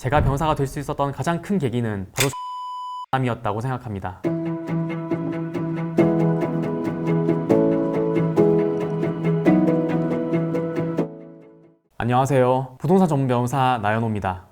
제가 변호사가 될 수 있었던 가장 큰 계기는 바로 이었다고 생각합니다. 안녕하세요. 부동산 전문 변호사 나연호입니다.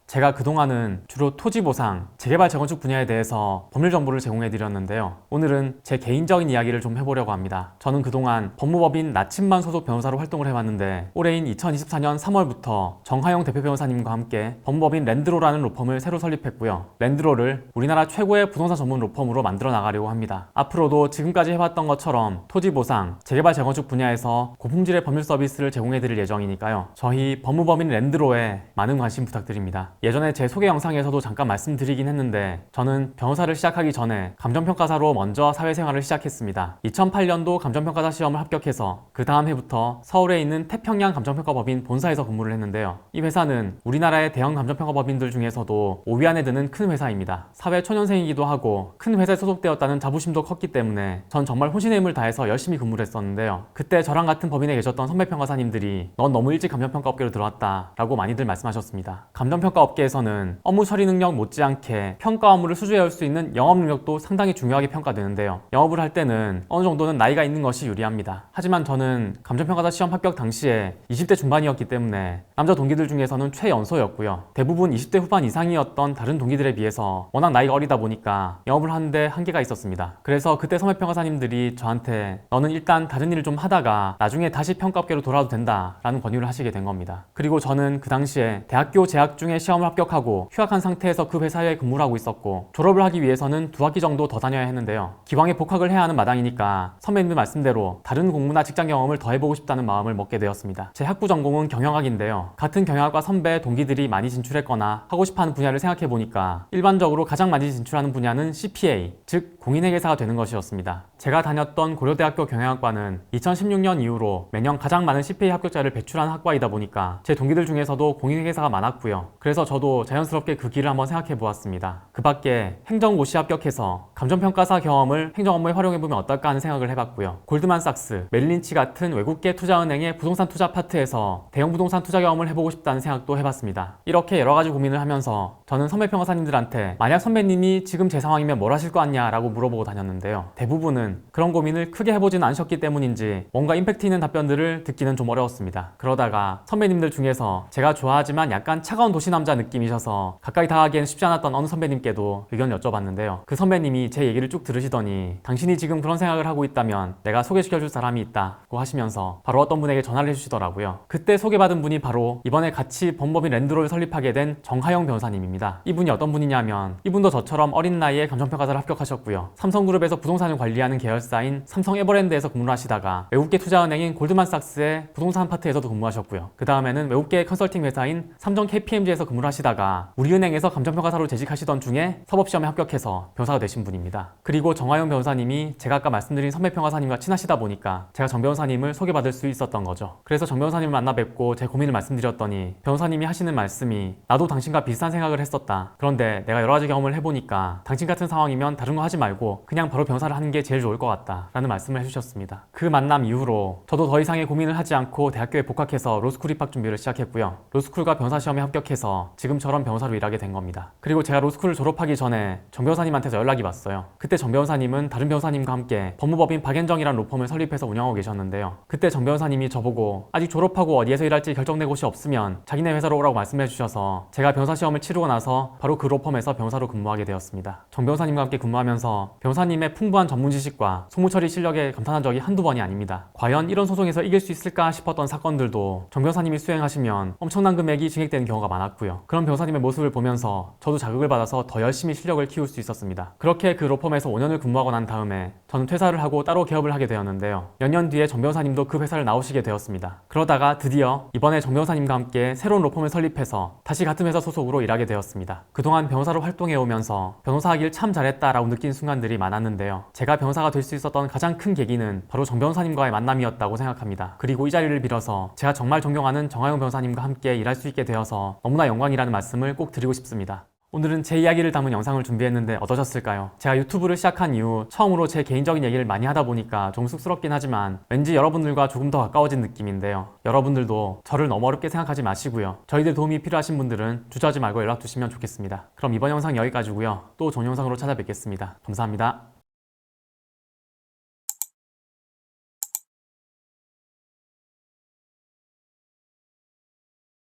제가 그동안은 주로 토지 보상, 재개발 재건축 분야에 대해서 법률 정보를 제공해 드렸는데요. 오늘은 제 개인적인 이야기를 좀 해보려고 합니다. 저는 그동안 법무법인 나침반 소속 변호사로 활동을 해왔는데 올해인 2024년 3월부터 정하영 대표 변호사님과 함께 법무법인 랜드로라는 로펌을 새로 설립했고요. 랜드로를 우리나라 최고의 부동산 전문 로펌으로 만들어 나가려고 합니다. 앞으로도 지금까지 해왔던 것처럼 토지 보상, 재개발 재건축 분야에서 고품질의 법률 서비스를 제공해 드릴 예정이니까요. 저희 법무법인 랜드로에 많은 관심 부탁드립니다. 예전에 제 소개 영상에서도 잠깐 말씀드리긴 했는데 저는 변호사를 시작하기 전에 감정평가사로 먼저 사회생활을 시작했습니다. 2008년도 감정평가사 시험을 합격해서 그 다음 해부터 서울에 있는 태평양 감정평가법인 본사에서 근무를 했는데요. 이 회사는 우리나라의 대형 감정평가법인들 중에서도 5위 안에 드는 큰 회사입니다. 사회 초년생이기도 하고 큰 회사에 소속되었다는 자부심도 컸기 때문에 전 정말 혼신의 힘을 다해서 열심히 근무를 했었는데요. 그때 저랑 같은 법인에 계셨던 선배 평가사님들이 넌 너무 일찍 감정평가 업계로 들어왔다 라고 많이들 말씀하셨습니다. 감정평가 업계에서는 업무 처리 능력 못지않게 평가 업무를 수주해올 수 있는 영업 능력도 상당히 중요하게 평가되는데요. 영업을 할 때는 어느 정도는 나이가 있는 것이 유리합니다. 하지만 저는 감정평가사 시험 합격 당시에 20대 중반이었기 때문에 남자 동기들 중에서는 최연소였고요. 대부분 20대 후반 이상이었던 다른 동기들에 비해서 워낙 나이가 어리다 보니까 영업을 하는데 한계가 있었습니다. 그래서 그때 선배평가사님들이 저한테 너는 일단 다른 일을 좀 하다가 나중에 다시 평가업계로 돌아와도 된다 라는 권유를 하시게 된 겁니다. 그리고 저는 그 당시에 대학교 재학 중에 시험을 합격하고 휴학한 상태에서 그 회사에 근무를 하고 있었고 졸업을 하기 위해서는 2학기 정도 더 다녀야 했는데요. 기왕에 복학을 해야 하는 마당이니까 선배님들 말씀대로 다른 공부나 직장 경험을 더 해보고 싶다는 마음을 먹게 되었습니다. 제 학부 전공은 경영학인데요. 같은 경영학과 선배 동기들이 많이 진출했거나 하고 싶어하는 분야를 생각해보니까 일반적으로 가장 많이 진출하는 분야는 CPA, 즉 공인회계사가 되는 것이었습니다. 제가 다녔던 고려대학교 경영학과는 2016년 이후로 매년 가장 많은 CPA 합격자를 배출한 학과이다 보니까 제 동기들 중에서도 공인회계사가 많았고요. 그래서 저도 자연스럽게 그 길을 한번 생각해 보았습니다. 그 밖에 행정고시 합격해서 감정평가사 경험을 행정 업무에 활용해보면 어떨까 하는 생각을 해봤고요. 골드만삭스, 멜린치 같은 외국계 투자은행의 부동산 투자 파트에서 대형 부동산 투자 경험을 해보고 싶다는 생각도 해봤습니다. 이렇게 여러가지 고민을 하면서 저는 선배평가사님들한테 만약 선배님이 지금 제 상황이면 뭘 하실 거 같냐 라고 물어보고 다녔는데요. 대부분은 그런 고민을 크게 해보지는 않으셨기 때문인지 뭔가 임팩트 있는 답변들을 듣기는 좀 어려웠습니다. 그러다가 선배님들 중에서 제가 좋아하지만 약간 차가운 도시남자 느낌이셔서 가까이 다가기엔 쉽지 않았던 어느 선배님께도 의견을 여쭤봤는데요. 그 선배님이 제 얘기를 쭉 들으시더니 당신이 지금 그런 생각을 하고 있다면 내가 소개시켜줄 사람이 있다고 하시면서 바로 어떤 분에게 전화를 해주시더라고요. 그때 소개받은 분이 바로 이번에 같이 법무법인 랜드로를 설립하게 된 정하영 변호사님입니다. 이분이 어떤 분이냐면 이분도 저처럼 어린 나이에 감정평가사를 합격하셨고요. 삼성그룹에서 부동산을 관리하는 계열사인 삼성 에버랜드에서 근무를 하시다가 외국계 투자은행인 골드만삭스의 부동산 파트에서도 근무하셨고요. 그 다음에는 외국계 컨설팅 회사인 삼성 KPMG에서 근무를 하시다가 우리은행에서 감정평가사로 재직하시던 중에 사법시험에 합격해서 변호사가 되신 분입니다. 그리고 정하영 변호사님이 제가 아까 말씀드린 선배평가사님과 친하시다 보니까 제가 정 변호사님을 소개받을 수 있었던 거죠. 그래서 정 변호사님을 만나 뵙고 제 고민을 말씀드렸더니 변호사님이 하시는 말씀이 나도 당신과 비슷한 생각을 했었다. 그런데 내가 여러 가지 경험을 해보니까 당신 같은 상황이면 다른 거 하지 말고 그냥 바로 변호사를 하는 게 제일 좋을 것 같다 라는 말씀을 해주셨습니다. 그 만남 이후로 저도 더 이상의 고민을 하지 않고 대학교에 복학해서 로스쿨 입학 준비를 시작했고요. 로스쿨과 변호사 시험에 합격해서 지금처럼 변호사로 일하게 된 겁니다. 그리고 제가 로스쿨을 졸업하기 전에 정 변호사님한테서 연락이 왔어요. 그때 정 변호사님은 다른 변호사님과 함께 법무법인 박앤정이라는 로펌을 설립해서 운영하고 계셨는데요. 그때 정 변호사님이 저보고 아직 졸업하고 어디에서 일할지 결정된 곳이 없으면 자기네 회사로 오라고 말씀해 주셔서 제가 변호사 시험을 치르고 나서 바로 그 로펌에서 변호사로 근무하게 되었습니다. 정 변호사님과 함께 근무하면서 변호사님의 풍부한 전문 지식과 소무처리 실력에 감탄한 적이 한두 번이 아닙니다. 과연 이런 소송에서 이길 수 있을까 싶었던 사건들도 정 변호사님이 수행하시면 엄청난 금액이 증액되는 경우가 많았고요. 그런 변호사님의 모습을 보면서 저도 자극을 받아서 더 열심히 실력을 키울 수 있었습니다. 그렇게 그 로펌에서 5년을 근무하고 난 다음에 저는 퇴사를 하고 따로 개업을 하게 되었는데요. 몇 년 뒤에 정 변호사님도 그 회사를 나오시게 되었습니다. 그러다가 드디어 이번에 정 변호사님과 함께 새로운 로펌을 설립해서 다시 같은 회사 소속으로 일하게 되었습니다. 그동안 변호사로 활동해 오면서 변호사 하길 참 잘했다라고 느낀 순간들이 많았는데요. 제가 변호사가 될 수 있었던 가장 큰 계기는 바로 정 변호사님과의 만남이었다고 생각합니다. 그리고 이 자리를 빌어서 제가 정말 존경하는 정하영 변호사님과 함께 일할 수 있게 되어서 너무나 영광이라는 말씀을 꼭 드리고 싶습니다. 오늘은 제 이야기를 담은 영상을 준비했는데 어떠셨을까요? 제가 유튜브를 시작한 이후 처음으로 제 개인적인 얘기를 많이 하다 보니까 좀 쑥스럽긴 하지만 왠지 여러분들과 조금 더 가까워진 느낌인데요. 여러분들도 저를 너무 어렵게 생각하지 마시고요. 저희들 도움이 필요하신 분들은 주저하지 말고 연락 주시면 좋겠습니다. 그럼 이번 영상 여기까지고요. 또 좋은 영상으로 찾아뵙겠습니다. 감사합니다.